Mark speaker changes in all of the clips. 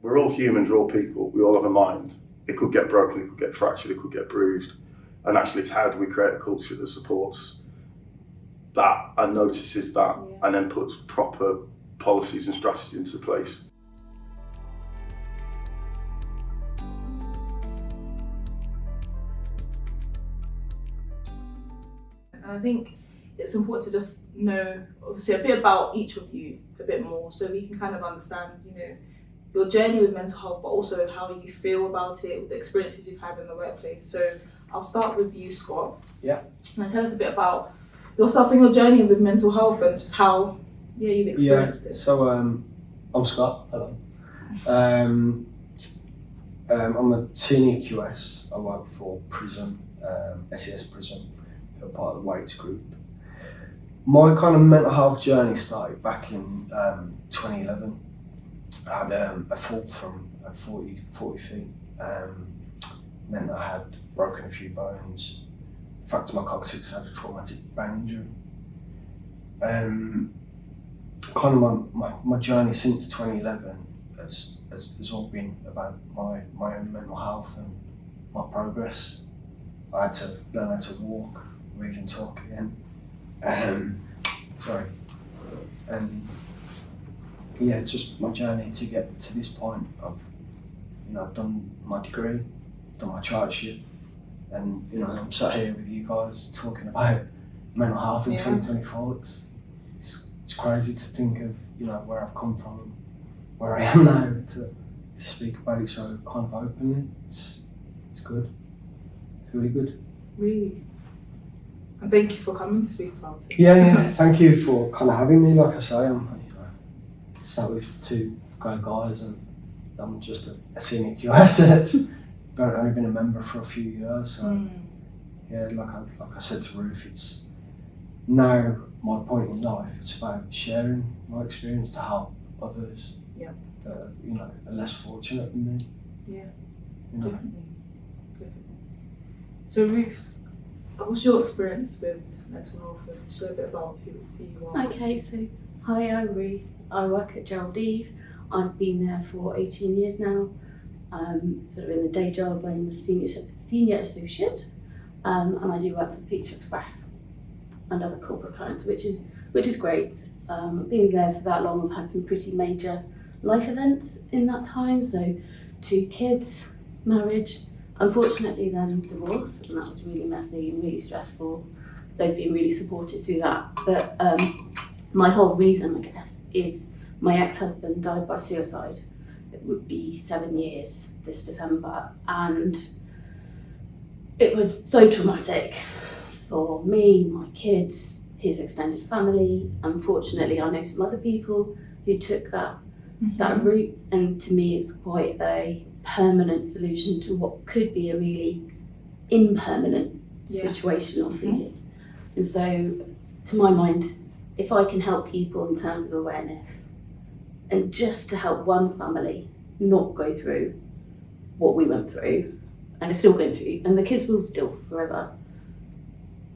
Speaker 1: we're all humans, we're all people, we all have a mind. It could get broken, it could get fractured, it could get bruised. And actually it's how do we create a culture that supports that and notices that and then puts proper policies and strategies into place.
Speaker 2: And I think it's important to just know, obviously, a bit about each of you a bit more, so we can kind of understand, your journey with mental health, but also how you feel about it, the experiences you've had in the workplace. So I'll start with you, Scott.
Speaker 3: Yeah.
Speaker 2: And tell us a bit about yourself and your journey with mental health and just how you've experienced it.
Speaker 3: So I'm Scott. Hello. I'm a senior QS. I work for Prism, SES Prism, who are part of the Weights group. My kind of mental health journey started back in 2011. I had a fall from 40 feet. Meant I had broken a few bones, fractured my coccyx, had a traumatic brain injury. Kind of my journey since 2011 has all been about my own mental health and my progress. I had to learn how to walk, read and talk again. And just my journey to get to this point. I've done my degree, done my chartership, and I'm sat here with you guys talking about mental health in 2024. It's crazy to think of where I've come from, where I am now, to speak about it so kind of openly. It's good. It's really good.
Speaker 2: Really. And thank you for coming to speak about it.
Speaker 3: Yeah. Thank you for kind of having me. Like I say, I'm sat with two great guys, and I'm just a senior QS. I've only been a member for a few years, so like I said to Ruth, it's now my point in life. It's about sharing my experience to help others that are less fortunate than me.
Speaker 2: Yeah, definitely. So Ruth, what's your experience with mental health? And share a bit about who you are.
Speaker 4: Okay, so hi, I'm Ruth. I work at Gerald Eve. I've been there for 18 years now. Sort of in the day job, I'm the senior associate, and I do work for Pizza Express and other corporate clients, which is great. Being there for that long, I've had some pretty major life events in that time. So 2 kids, marriage, unfortunately then divorce, and that was really messy and really stressful. They've been really supportive through that. But my whole reason, I guess, is my ex-husband died by suicide. It would be 7 years this December, and it was so traumatic for me, my kids, his extended family. Unfortunately, I know some other people who took that route, and to me it's quite a permanent solution to what could be a really impermanent situation or feeling. And so, to my mind, if I can help people in terms of awareness, and just to help one family not go through what we went through, and are still going through, and the kids will still forever,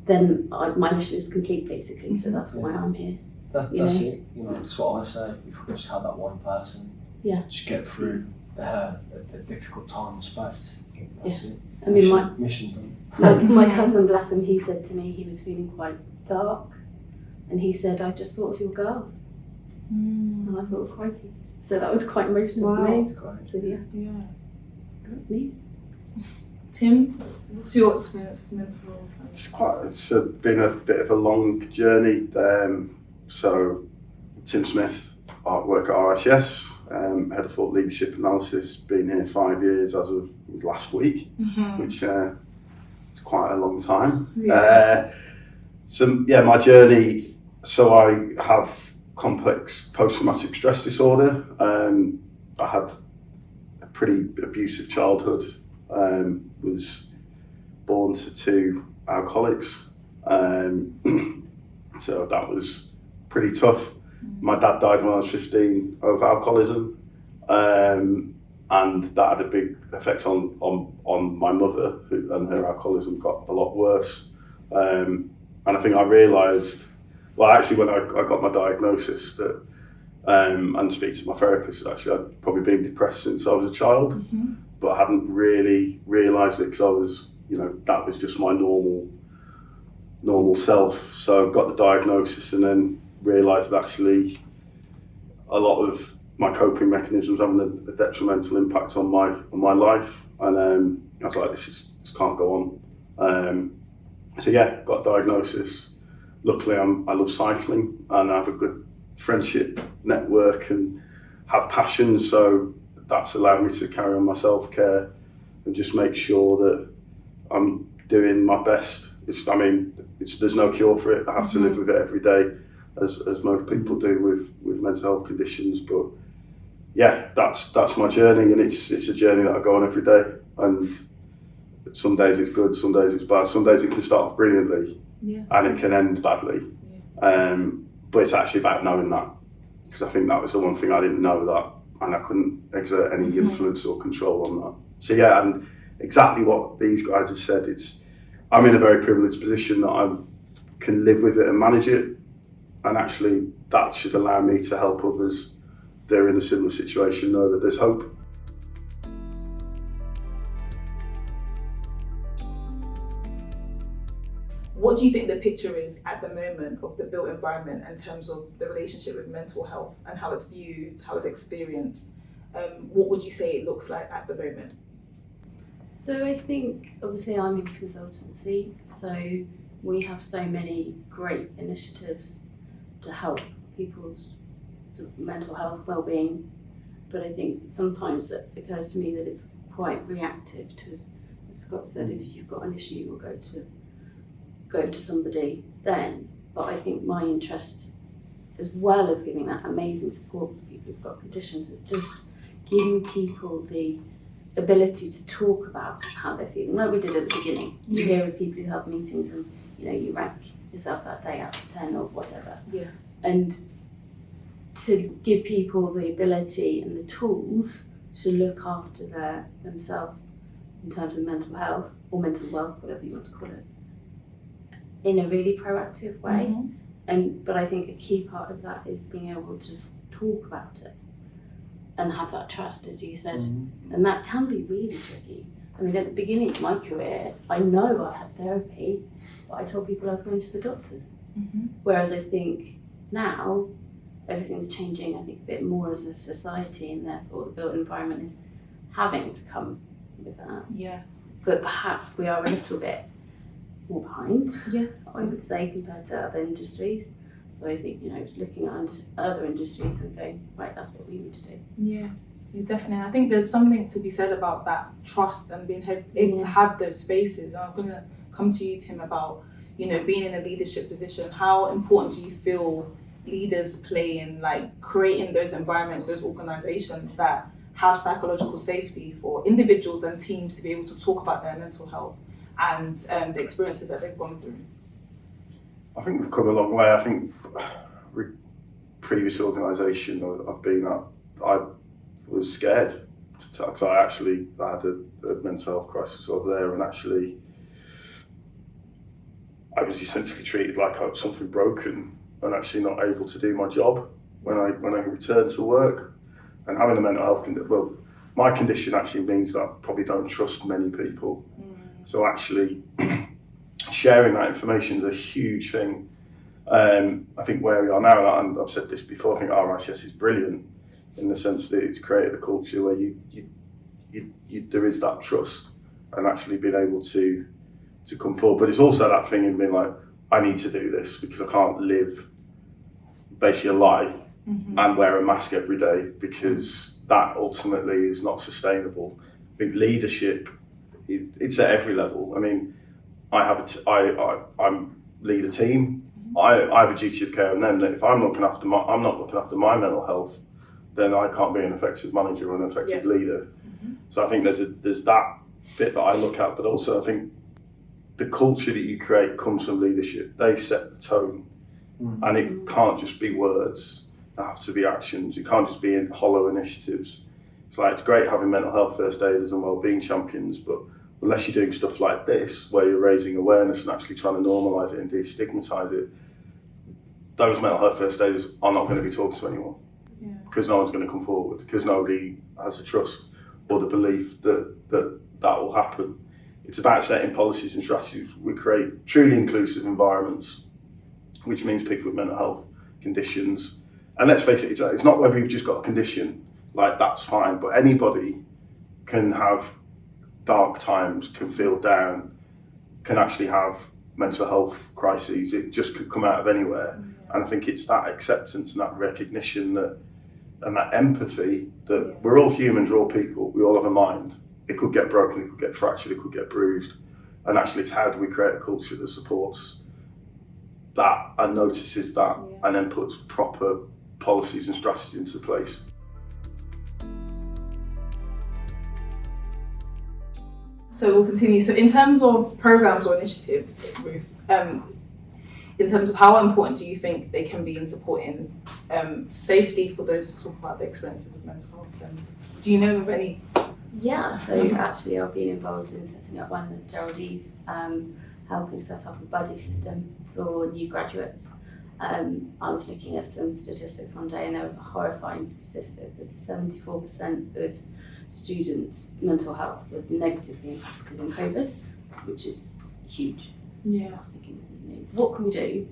Speaker 4: then my mission is complete, basically. So that's why I'm here.
Speaker 3: That's it. That's what I say. If we could just have that one person, just get through a difficult time and space. That's it.
Speaker 4: I mean,
Speaker 3: mission done.
Speaker 4: My cousin, bless him, he said to me he was feeling quite dark, and he said, "I just thought of your girls." And I thought, crikey. So that was quite emotional for me. So yeah, that's me.
Speaker 2: Tim, what's your experience with mental health?
Speaker 1: It's been a bit of a long journey. So Tim Smith, I work at RSS, head of thought leadership analysis, been here 5 years as of last week, which is quite a long time. My journey, so I have complex post-traumatic stress disorder. I had a pretty abusive childhood, was born to 2 alcoholics, so that was pretty tough. My dad died when I was 15 of alcoholism, and that had a big effect on my mother, and her alcoholism got a lot worse. And I think I realised, well, actually when I got my diagnosis, that and speak to my therapist. Actually, I'd probably been depressed since I was a child, but I hadn't really realised it because I was, that was just my normal self. So I got the diagnosis and then realised that actually a lot of my coping mechanisms having a detrimental impact on my life, and I was like, this can't go on. So yeah, got a diagnosis. Luckily, I love cycling and I have a good friendship network and have passions, so that's allowed me to carry on my self-care and just make sure that I'm doing my best. There's no cure for it. I have to live with it every day, as most people do with mental health conditions. But yeah, that's my journey, and it's a journey that I go on every day. And some days it's good, some days it's bad, some days it can start off brilliantly, and it can end badly. But it's actually about knowing that, because I think that was the one thing I didn't know, that, and I couldn't exert any influence or control on that. So yeah, and exactly what these guys have said, I'm in a very privileged position that I can live with it and manage it, and actually that should allow me to help others that are in a similar situation know that there's hope.
Speaker 2: What do you think the picture is at the moment of the built environment in terms of the relationship with mental health and how it's viewed, how it's experienced? What would you say it looks like at the moment?
Speaker 4: So I think, obviously I'm in consultancy, so we have so many great initiatives to help people's sort of mental health well-being, but I think sometimes it occurs to me that it's quite reactive to, as Scott said, if you've got an issue, you'll go to somebody then. But I think my interest, as well as giving that amazing support for people who've got conditions, is just giving people the ability to talk about how they're feeling, like we did at the beginning. You hear of people who have meetings and you rank yourself that day out of 10 or whatever.
Speaker 2: Yes.
Speaker 4: And to give people the ability and the tools to look after themselves in terms of mental health or mental wealth, whatever you want to call it, in a really proactive way. But I think a key part of that is being able to talk about it and have that trust, as you said. And that can be really tricky. I mean, at the beginning of my career, I know I had therapy, but I told people I was going to the doctors. Whereas I think now everything's changing, I think, a bit more as a society, and therefore the built environment is having to come with that.
Speaker 2: Yeah.
Speaker 4: But perhaps we are a little bit more behind,
Speaker 2: Yes.
Speaker 4: I would say, compared to other industries. So I think, just looking at other industries and going, right, that's what we need to do.
Speaker 2: Yeah, definitely. I think there's something to be said about that trust and being able to have those spaces. And I'm going to come to you, Tim, about, being in a leadership position. How important do you feel leaders play in creating those environments, those organizations that have psychological safety for individuals and teams to be able to talk about their mental health and the experiences that they've gone through?
Speaker 1: I think we've come a long way. I think previous organisation I've been at, I was scared because I had a mental health crisis over there, and actually I was essentially treated like I was something broken and actually not able to do my job when I returned to work. And having a mental health condition, my condition actually means that I probably don't trust many people. So actually sharing that information is a huge thing. I think where we are now, and I've said this before, I think RICS is brilliant in the sense that it's created a culture where there is that trust and actually being able to come forward. But it's also that thing in being like, I need to do this because I can't live basically a lie and wear a mask every day, because that ultimately is not sustainable. I think leadership, it's at every level. I mean, I lead a team. I have a duty of care on them. That if I'm not looking after my mental health, then I can't be an effective manager or an effective leader. So I think there's that bit that I look at, but also I think the culture that you create comes from leadership. They set the tone, and it can't just be words. There have to be actions. It can't just be in hollow initiatives. It's great having mental health first aiders and wellbeing champions, but unless you're doing stuff like this, where you're raising awareness and actually trying to normalise it and destigmatise it, those mental health first aiders are not going to be talking to anyone. because no one's going to come forward, because nobody has the trust or the belief that will happen. It's about setting policies and strategies. We create truly inclusive environments, which means people with mental health conditions. And let's face it, it's not whether you've just got a condition, like that's fine, but anybody can have dark times, can feel down, can actually have mental health crises. It just could come out of anywhere. And I think it's that acceptance and that recognition and that empathy that we're all humans, we're all people, we all have a mind. It could get broken, it could get fractured, it could get bruised. And actually it's how do we create a culture that supports that and notices that and then puts proper policies and strategies into place.
Speaker 2: So we'll continue. So in terms of programs or initiatives, Ruth, in terms of how important do you think they can be in supporting safety for those who talk about the experiences of mental health? Do you know of any?
Speaker 4: Yeah, so actually I've been involved in setting up one with Geraldine, helping set up a buddy system for new graduates. I was looking at some statistics one day and there was a horrifying statistic that 74% of students' mental health was negatively impacted in COVID, which is huge.
Speaker 2: Yeah.
Speaker 4: I was thinking, what can we do?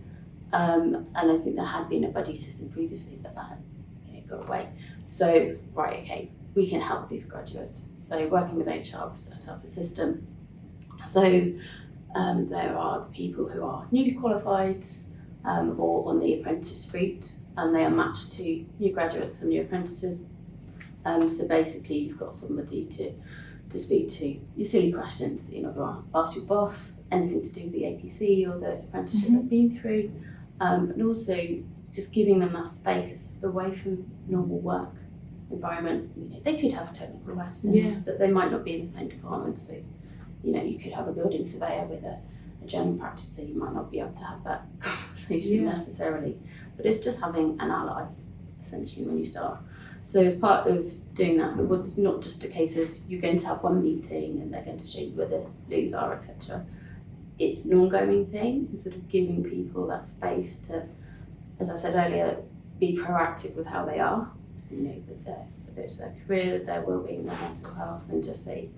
Speaker 4: And I think there had been a buddy system previously, but that had got away. So, right, okay, we can help these graduates. So working with HR, we set up a system. So there are the people who are newly qualified or on the apprentice route, and they are matched to new graduates and new apprentices. So basically you've got somebody to speak to your silly questions, you're not going to ask your boss anything to do with the APC or the apprenticeship they've been through, and also just giving them that space away from normal work environment. They could have technical questions, but they might not be in the same department. So, you could have a building surveyor with a general practice, so you might not be able to have that conversation necessarily. But it's just having an ally, essentially, when you start. So as part of doing that, it's not just a case of you're going to have one meeting and they're going to show you where the loos are, etc. It's an ongoing thing, and sort of giving people that space to, as I said earlier, be proactive with how they are, with their career, their well-being, their mental health, and just say,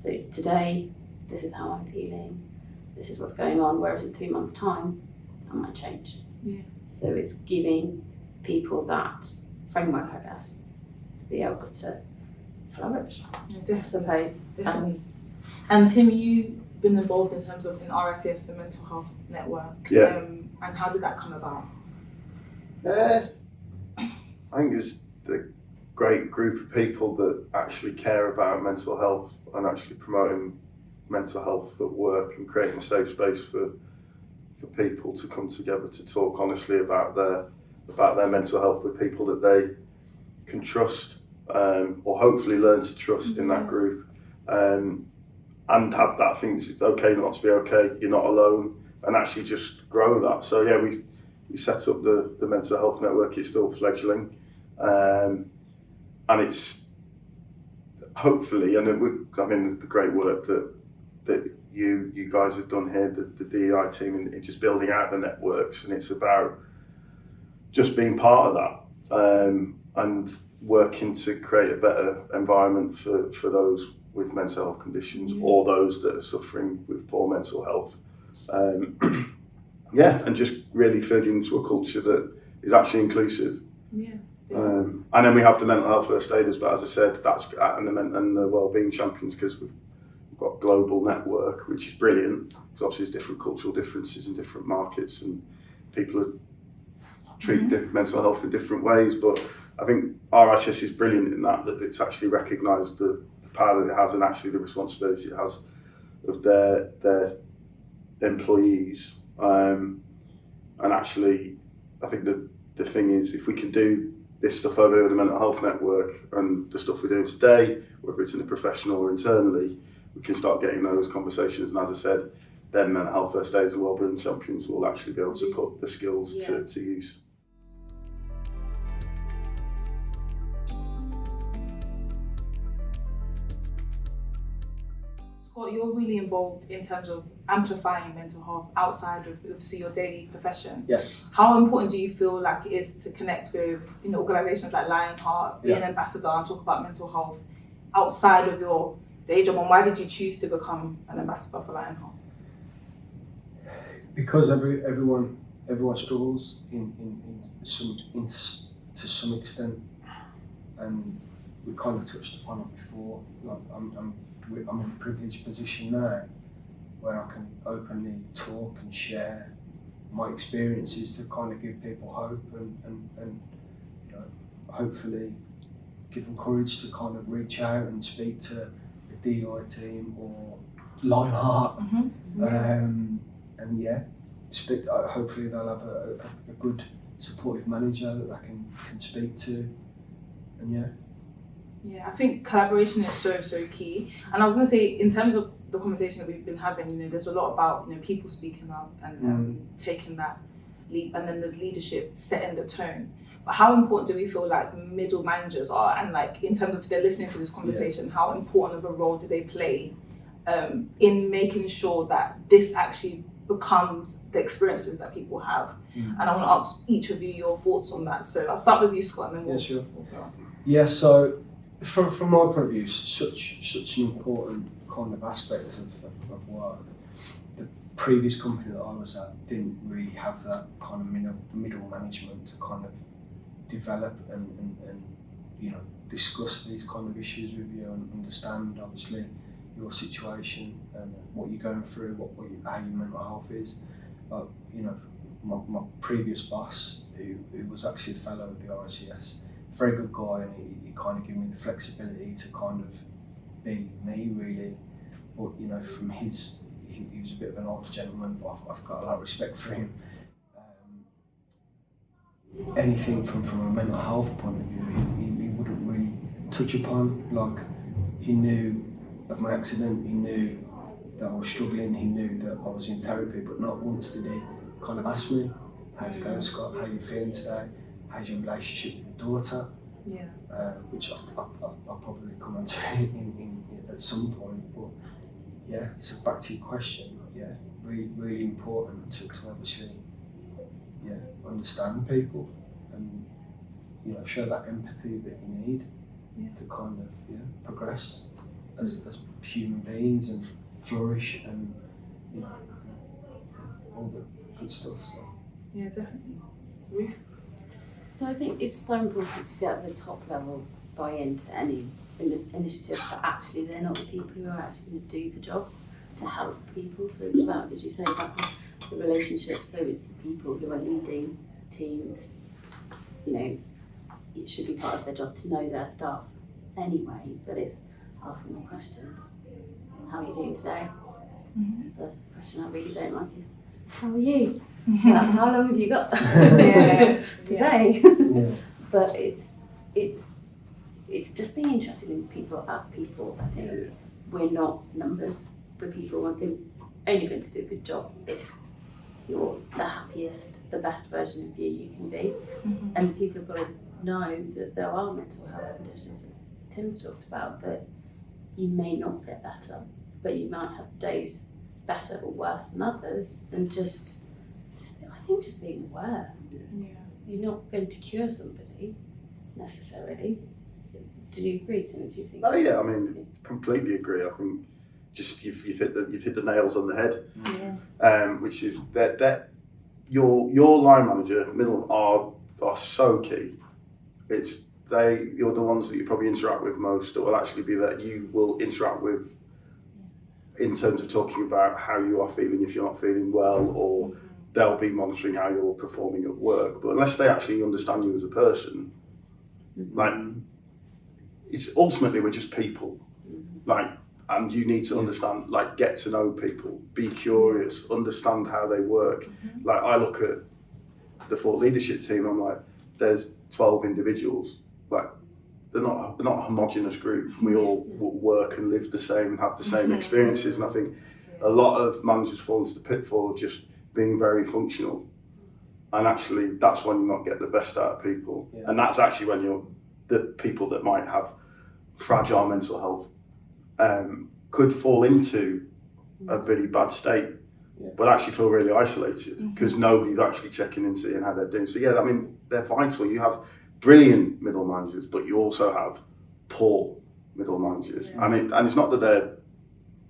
Speaker 4: so today, this is how I'm feeling, this is what's going on, whereas in 3 months' time, that might change.
Speaker 2: Yeah.
Speaker 4: So it's giving people that framework, I guess, to be able to flourish, I suppose.
Speaker 2: Definitely. And Tim, you've been involved in terms of in RSES, the Mental Health Network. And how did that come about?
Speaker 1: I think it's the great group of people that actually care about mental health and actually promoting mental health at work and creating a safe space for people to come together to talk honestly about their mental health with people that they can trust, or hopefully learn to trust in that group, and have that thing, it's okay not to be okay, you're not alone, and actually just grow that. So yeah, we set up the Mental Health Network. It's still fledgling, and it's hopefully, and the great work that you guys have done here, the DEI team, in just building out the networks, and it's about just being part of that, and working to create a better environment for those with mental health conditions or those that are suffering with poor mental health. And just really feeding into a culture that is actually inclusive. And then we have the mental health first aiders, but as I said, that's and the wellbeing champions, because we've got a global network, which is brilliant, because obviously there's different cultural differences in different markets and people treat mental health in different ways. But I think RHS is brilliant in that it's actually recognised the power that it has and actually the responsibility it has of their employees. And actually, I think the thing is, if we can do this stuff over the Mental Health Network and the stuff we're doing today, whether it's in the professional or internally, we can start getting those conversations. And as I said, then mental health first aiders and wellbeing champions will actually be able to put the skills to use.
Speaker 2: Scott, you're really involved in terms of amplifying mental health outside of obviously your daily profession.
Speaker 3: Yes.
Speaker 2: How important do you feel like it is to connect with organisations like Lionheart, be an ambassador and talk about mental health outside of your day job, and why did you choose to become an ambassador for Lionheart?
Speaker 3: Because everyone struggles to some extent, and we kind of touched upon it before. Like I'm in a privileged position now where I can openly talk and share my experiences to kind of give people hope and hopefully give them courage to kind of reach out and speak to the DI team or Lionheart. And yeah, hopefully they'll have a good supportive manager that they can speak to, and yeah.
Speaker 2: Yeah, I think collaboration is so key. And I was going to say, in terms of the conversation that we've been having, there's a lot about people speaking up and taking that leap, and then the leadership setting the tone. But how important do we feel like middle managers are, and like in terms of if they're listening to this conversation, how important of a role do they play in making sure that this actually becomes the experiences that people have? And I want to ask each of you your thoughts on that. So I'll start with you, Scott, and then we'll go on.
Speaker 3: Yeah, so from my point of view, such an important kind of aspect of work. The previous company that I was at didn't really have that kind of middle management to kind of develop and discuss these kind of issues with you and understand obviously your situation and what you're going through, how your mental health is. But my previous boss, who was actually a fellow of the RCS, very good guy, and he kind of gave me the flexibility to kind of be me really. But from he was a bit of an old gentleman, but I've got a lot of respect for him. Anything from a mental health point of view, he wouldn't really touch upon. Like, he knew of my accident, he knew that I was struggling, he knew that I was in therapy, but not once did he kind of ask me, how's it going, Scott, how are you feeling today, how's your relationship with your daughter?
Speaker 2: Yeah.
Speaker 3: Which I'll probably come on to in at some point, but yeah, so back to your question, yeah, really important to obviously understand people and show that empathy that you need to kind of progress as human beings and flourish and all the good stuff. So.
Speaker 2: Yeah, definitely. Ruth?
Speaker 4: So I think it's so important to get the top level buy into any initiative, but actually they're not the people who are actually going to do the job to help people. So it's about, as you say, about the relationships. So it's the people who are leading teams. It should be part of their job to know their staff anyway, but it's asking them questions. How are you doing today? The question I really don't like is, how are you? How long have you got today? But it's just being interested in people as people. I think we're not numbers. We're people. We're only going to do a good job if you're the happiest, the best version of you can be. And people have got to know that there are mental health conditions that Tim's talked about, that you may not get better, but you might have days better or worse than others, and I think just being aware.
Speaker 2: Yeah.
Speaker 4: You're not going to cure somebody necessarily. Do you agree, Tim? Do you think?
Speaker 1: Oh yeah, I mean, completely agree. I think just you've hit the nails on the head.
Speaker 4: Yeah.
Speaker 1: Which is that your line manager, middle are so key. You're the ones that you probably interact with most, or will actually be that you will interact with in terms of talking about how you are feeling if you're not feeling well, or they'll be monitoring how you're performing at work. But unless they actually understand you as a person, like, it's ultimately we're just people, like, and you need to understand, like, get to know people, be curious, understand how they work. Like, I look at the thought leadership team, I'm like, there's 12 individuals, like, they're not a homogenous group. We all work and live the same and have the same experiences, and I think a lot of managers fall into the pitfall of just being very functional, and actually that's when you not get the best out of people. And that's actually when you're the people that might have fragile mental health could fall into a really bad state, but actually feel really isolated because nobody's actually checking and seeing how they're doing. So yeah, I mean, they're vital. You have brilliant middle managers, but you also have poor middle managers. And it's not that they're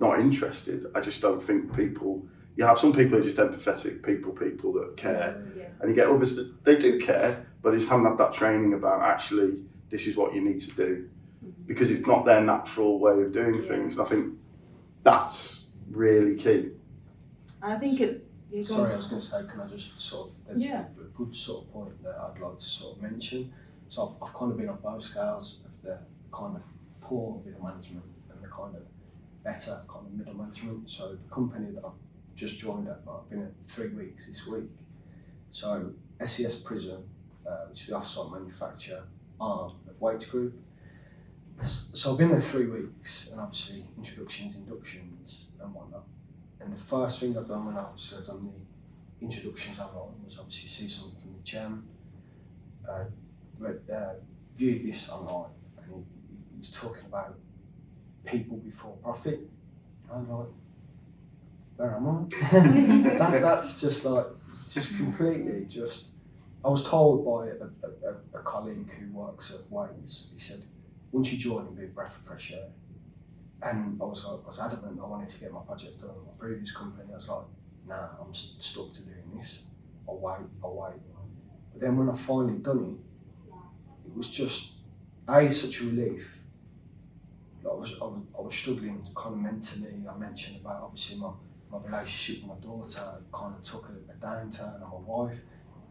Speaker 1: not interested. I just don't think you have some people who are just empathetic people that care, and you get others that they do care, but they just haven't had that training about actually this is what you need to do, because it's not their natural way of doing things. And I think that's really key.
Speaker 2: I think
Speaker 3: Sorry, I was going to say, can I just sort of, there's a good sort of point that I'd like to sort of mention. So I've kind of been on both scales of the kind of poor middle management and the kind of better kind of middle management. So the company that I've just joined at, I've been at 3 weeks this week. So SES Prison, which is the off-site manufacturer arm of Weights Group. So I've been there 3 weeks, and obviously introductions, inductions and whatnot. And the first thing I've done when I've done the introductions online was obviously see something from the chairman, viewed this online, and he was talking about people before profit. And I was like, where am I? That's just like, just completely just, I was told by a colleague who works at Weights, he said, once you join, it'll be a breath of fresh air. And I was adamant I wanted to get my project done in my previous company. I was like, nah, I'm stuck to doing this. I'll wait. But then when I finally done it was just, such a relief. I was struggling kind of mentally. I mentioned about obviously my relationship with my daughter kind of took a downturn, and my wife,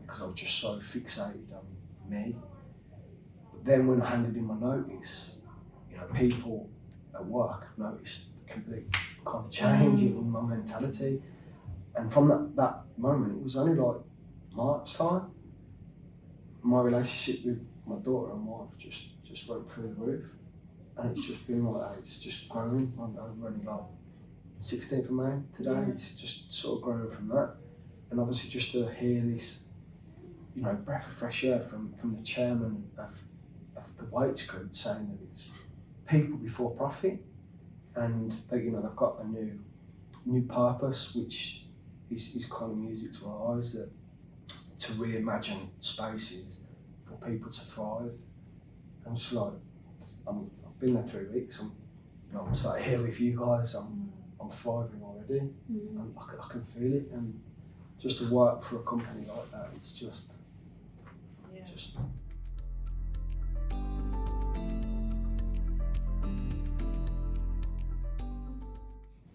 Speaker 3: because I was just so fixated on me. But then when I handed in my notice, people at work noticed the complete kind of change in my mentality. And from that moment, it was only like March time, my relationship with my daughter and wife just went through the roof. And it's just been like that, it's just growing. I'm only like 16th of May today, it's just sort of growing from that. And obviously just to hear this, breath of fresh air from the chairman of the Weights Group saying that it's people before profit, and they've got a new purpose, which is kind of music to our eyes, that to reimagine spaces for people to thrive. I'm just like, I've been there 3 weeks. I'm sat here with you guys. I'm thriving already. And I can feel it. And just to work for a company like that, it's just.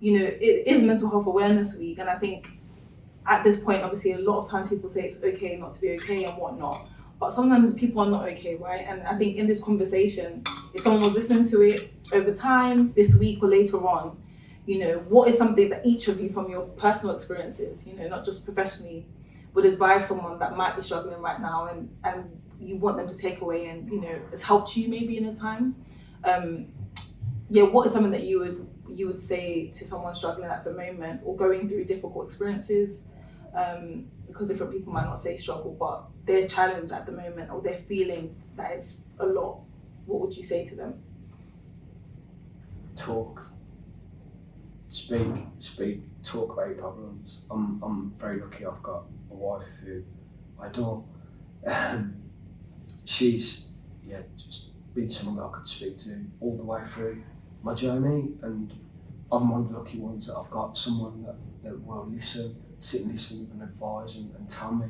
Speaker 2: It is Mental Health Awareness Week, and I think at this point, obviously, a lot of times people say it's okay not to be okay and whatnot, but sometimes people are not okay, right? And I think in this conversation, if someone was listening to it over time, this week or later on, what is something that each of you from your personal experiences, not just professionally, would advise someone that might be struggling right now and you want them to take away and, it's helped you maybe in a time? What is something that you would say to someone struggling at the moment or going through difficult experiences? Because different people might not say struggle, but they're challenged at the moment or they're feeling that it's a lot. What would you say to them?
Speaker 3: Talk. Speak. Talk about your problems. I'm very lucky. I've got a wife who I adore. She's just been someone that I could speak to all the way through my journey, and I'm one of the lucky ones that I've got someone that will sit and listen and advise and tell me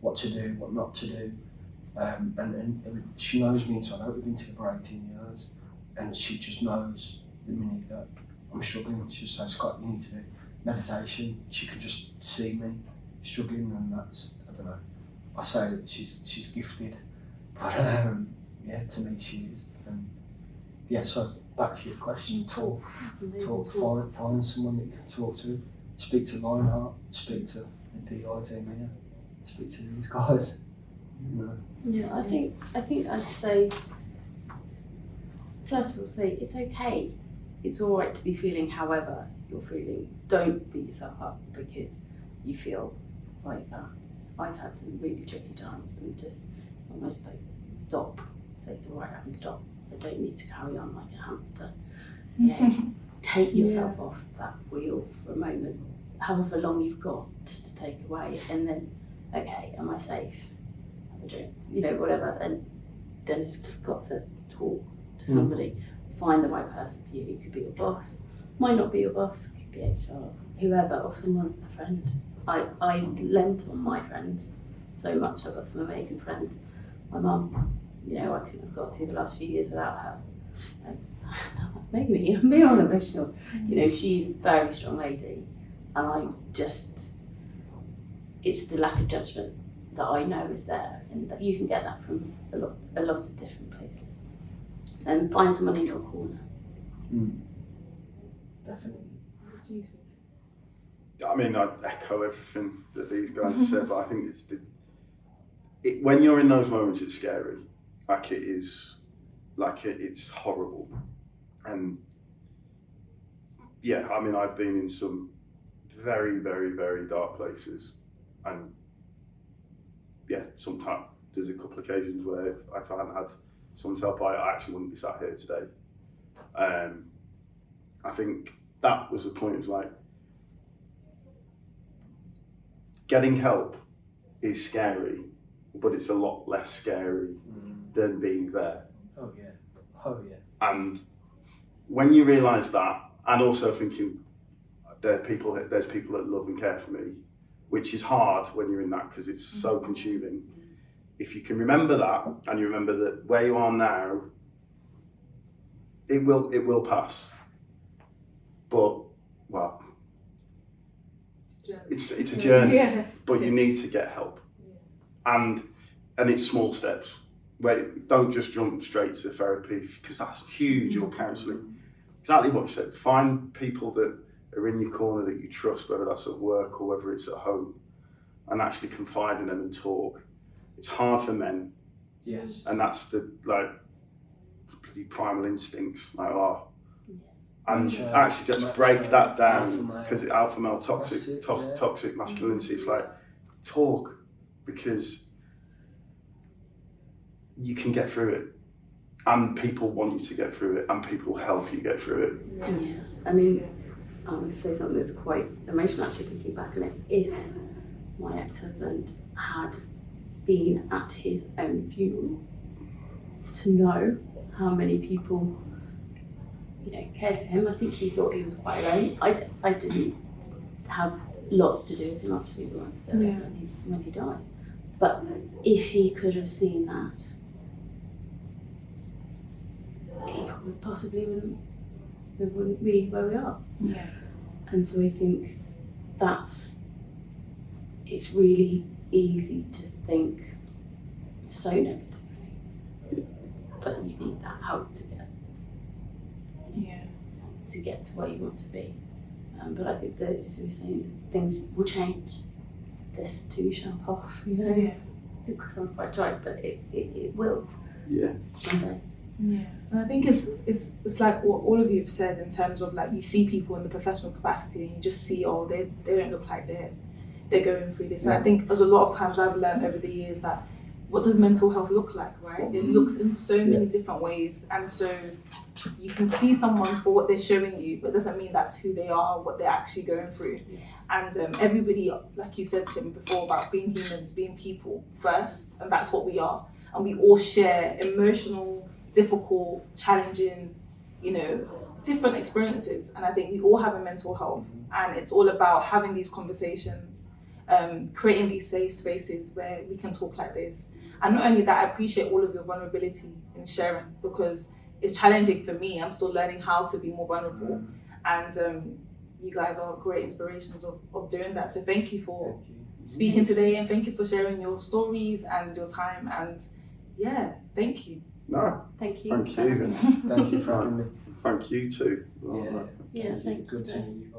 Speaker 3: what to do, what not to do. And she knows me inside out. We've been together for 18 years, and she just knows the minute that I'm struggling. She just says, Scott, you need to do meditation. She can just see me struggling, and that's, I don't know, I say that she's gifted, but to me she is. And so back to your question, talk, find someone that you can talk to, speak to Lionheart, speak to the DI team here, speak to these guys.
Speaker 4: Yeah, I think I'd say, first of all, say it's okay. It's all right to be feeling however you're feeling. Don't beat yourself up because you feel like that. I've had some really tricky times and just almost like stop. Say it's all right, I can stop. I don't need to carry on like a hamster. take yourself off that wheel for a moment, however long you've got, just to take away, and then, okay, am I safe? Have a drink, whatever, and then it's just got to talk to somebody, find the right person for you. It could be your boss, might not be your boss, could be HR, whoever, or someone, a friend. I lent on my friends so much. I've got some amazing friends. My mum, I couldn't have got through the last few years without her. That's making me all emotional. She's a very strong lady, and it's the lack of judgment that I know is there, and that you can get that from a lot of different places. And find someone in your corner.
Speaker 3: Definitely.
Speaker 2: What do you think?
Speaker 1: I mean, I echo everything that these guys have said, but I think when you're in those moments, it's scary. It's horrible. And yeah, I mean, I've been in some very, very, very dark places, and yeah, sometimes there's a couple of occasions where if I hadn't had someone's help, I actually wouldn't be sat here today. I think that was the point. Of like, getting help is scary, but it's a lot less scary than being there.
Speaker 3: Oh yeah.
Speaker 1: And when you realise that, and also thinking there's people that love and care for me, which is hard when you're in that because it's so consuming. If you can remember that, and you remember that where you are now, it will pass. But well, it's a journey. But you need to get help, and it's small steps. Don't just jump straight to therapy because that's huge, or counselling. Exactly what you said. Find people that are in your corner that you trust, whether that's at work or whether it's at home, and actually confide in them and talk. It's hard for men.
Speaker 3: Yes.
Speaker 1: And that's the bloody primal instincts, and actually just break that down, because alpha male toxic masculinity. It's like, talk, because you can get through it, and people want you to get through it, and people help you get through it.
Speaker 4: Yeah, I mean, I'm going to say something that's quite emotional actually, thinking back on it. If my ex-husband had been at his own funeral, to know how many people cared for him. I think he thought he was quite alone. I didn't have lots to do with him, obviously we weren't together when he died. But if he could have seen that, he probably possibly wouldn't be where we are.
Speaker 2: Yeah.
Speaker 4: And so I think it's really easy to think so negatively, but you need that help to get to where you want to be. But I think that, as we were saying, things will change. This too shall pass, It sounds quite trite, but it will.
Speaker 1: Yeah.
Speaker 4: One day.
Speaker 2: Yeah, and I think it's like what all of you have said in terms of like, you see people in the professional capacity and you just see, they don't look like they're going through this. And I think there's a lot of times I've learned over the years that what does mental health look like, right? It looks in so many different ways, and so you can see someone for what they're showing you, but it doesn't mean that's who they are, what they're actually going through. And everybody, like you said, Tim, before, about being humans, being people first, and that's what we are. And we all share emotional, difficult, challenging, different experiences. And I think we all have a mental health, and it's all about having these conversations, creating these safe spaces where we can talk like this. And not only that, I appreciate all of your vulnerability in sharing, because it's challenging for me. I'm still learning how to be more vulnerable, and you guys are great inspirations of doing that. So thank you for speaking today, and thank you for sharing your stories and your time, and thank you.
Speaker 1: No,
Speaker 4: thank you.
Speaker 1: Thank you.
Speaker 3: Thank you for having me.
Speaker 1: Thank you too.
Speaker 3: Yeah,
Speaker 4: thank
Speaker 3: good
Speaker 4: you.
Speaker 3: to meet you.